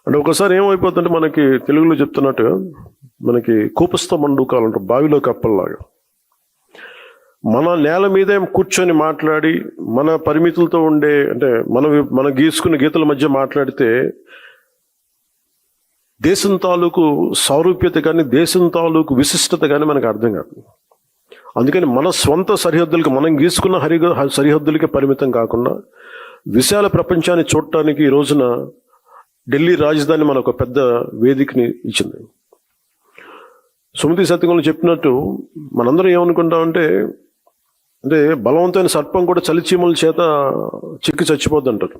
అంటే ఒకసారి ఏమైపోతుంటే మనకి తెలుగులో చెప్తున్నట్టు మనకి కూపస్థ మండూకాలు అంటారు, బావిలో కప్పల్లాగా. మన నేల మీదే కూర్చొని మాట్లాడి మన పరిమితులతో ఉండే, అంటే మన గీసుకున్న గీతల మధ్య మాట్లాడితే దేశం తాలూకు సారూప్యత కానీ దేశం తాలూకు విశిష్టత కానీ మనకు అర్థం కాదు. అందుకని మన స్వంత సరిహద్దులకి, మనం గీసుకున్న సరిహద్దులకి పరిమితం కాకుండా విశాల ప్రపంచాన్ని చూడటానికి ఈ రోజున ఢిల్లీ రాజధాని మనకు పెద్ద వేదికని ఇచ్చింది. సుమతి సత్యంలో చెప్పినట్టు మనందరం ఏమనుకుంటామంటే, అంటే బలవంతమైన సర్పం కూడా చలిచీమల చేత చిక్కి చచ్చిపోద్ది అంటారు.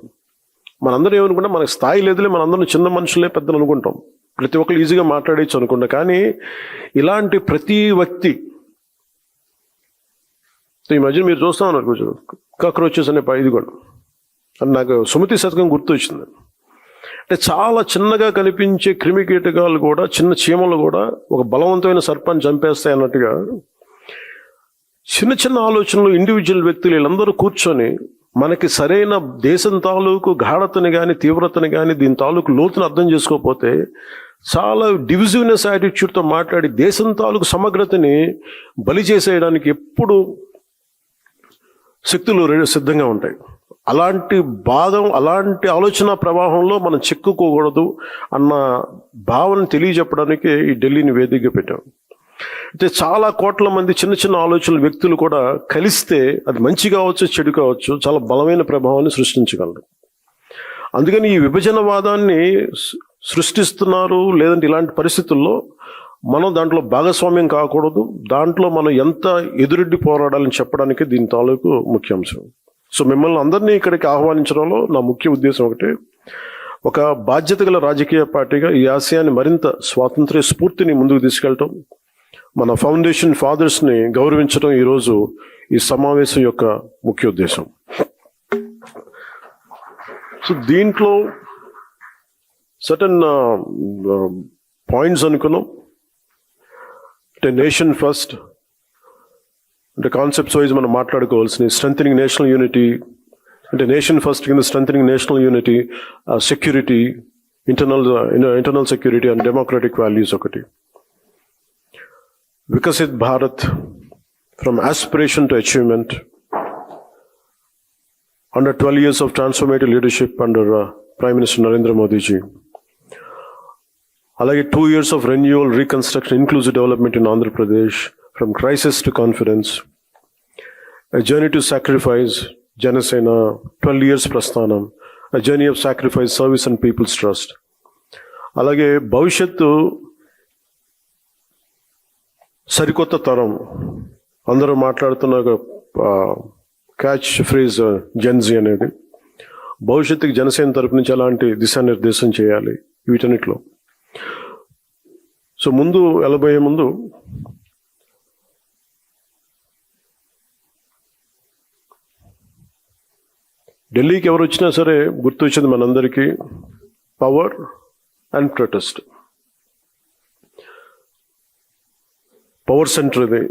మనందరం ఏమనుకుంటాం, మనకు స్థాయి లేదులే, మనందరం చిన్న మనుషులే పెద్దలు అనుకుంటాం, ప్రతి ఒక్కరు ఈజీగా మాట్లాడేయచ్చు అనుకుంటా. కానీ ఇలాంటి ప్రతి వ్యక్తి, ఈ మధ్య మీరు చూస్తా ఉన్నారు కొంచెం కాక్రోచెస్ అనే ఇది కూడా, అని నాకు సుమతి శతకం గుర్తు వచ్చింది. అంటే చాలా చిన్నగా కనిపించే క్రిమి కీటకాలు కూడా, చిన్న చీమలు కూడా ఒక బలవంతమైన సర్పాన్ని చంపేస్తాయి అన్నట్టుగా చిన్న చిన్న ఆలోచనలు ఇండివిజువల్ వ్యక్తులు వీళ్ళందరూ కూర్చొని మనకి సరైన దేశం తాలూకు గాఢతని కానీ తీవ్రతని కానీ దీని తాలూకు లోతుని అర్థం చేసుకోకపోతే చాలా డివిజివ్నెస్ యాటిట్యూడ్తో మాట్లాడి దేశం తాలూకు సమగ్రతని బలి చేసేయడానికి ఎప్పుడు శక్తులు సిద్ధంగా ఉంటాయి. అలాంటి అలాంటి ఆలోచన ప్రవాహంలో మనం చిక్కుకోకూడదు అన్న భావన తెలియజెప్పడానికి ఈ ఢిల్లీని వేదికగా పెట్టాం. అయితే చాలా కోట్ల మంది చిన్న చిన్న ఆలోచనల వ్యక్తులు కూడా కలిస్తే అది మంచి కావచ్చు, చెడు కావచ్చు, చాలా బలమైన ప్రభావాన్ని సృష్టించగలరు. అందుకని ఈ విభజనవాదాన్ని సృష్టిస్తున్నారు, లేదంటే ఇలాంటి పరిస్థితుల్లో మనం దాంట్లో భాగస్వామ్యం కాకూడదు, దాంట్లో మనం ఎంత ఎదురెడ్డి పోరాడాలని చెప్పడానికి దీని తాలూకు ముఖ్యాంశం. సో మిమ్మల్ని అందరినీ ఇక్కడికి ఆహ్వానించడంలో నా ముఖ్య ఉద్దేశం ఒకటి, ఒక బాధ్యత గల రాజకీయ పార్టీగా ఈ ఆశయాన్ని మరింత స్వాతంత్ర్య స్ఫూర్తిని ముందుకు తీసుకెళ్ళటం, మన ఫౌండేషన్ ఫాదర్స్ని గౌరవించడం ఈరోజు ఈ సమావేశం యొక్క ముఖ్య ఉద్దేశం. సో దీంట్లో సర్టన్ పాయింట్స్ అనుకున్నాం. అంటే నేషన్ ఫస్ట్, అంటే కాన్సెప్ట్స్ వైజ్ మనం మాట్లాడుకోవాల్సినవి. స్ట్రెంథనింగ్ నేషనల్ యూనిటీ, అంటే నేషన్ ఫస్ట్ కింద strengthening national unity, security, internal security and democratic values ఒకటి. Viksit Bharat, from aspiration to achievement, under 12 years of transformative leadership under Prime Minister Narendra Modi ji. అలాగే 2 years of renewal, reconstruction, inclusive development in Andhra Pradesh, from crisis to confidence, a journey to sacrifice, Janasena, 12 years prasthanam, a journey of sacrifice, service and people's trust. అలాగే భవిష్యత్తు సరికొత్త తరం, అందరూ మాట్లాడుతున్న catch phrase Gen Z అనేది, భవిష్యత్తుకి జనసేన తరపు నుంచి ఎలాంటి దిశానిర్దేశం చేయాలి వీటన్నిటిలో. సో ముందు వెళ్ళబోయే ముందు ఢిల్లీకి ఎవరు వచ్చినా సరే గుర్తొచ్చింది మనందరికీ power and protest. Power centre ఇది.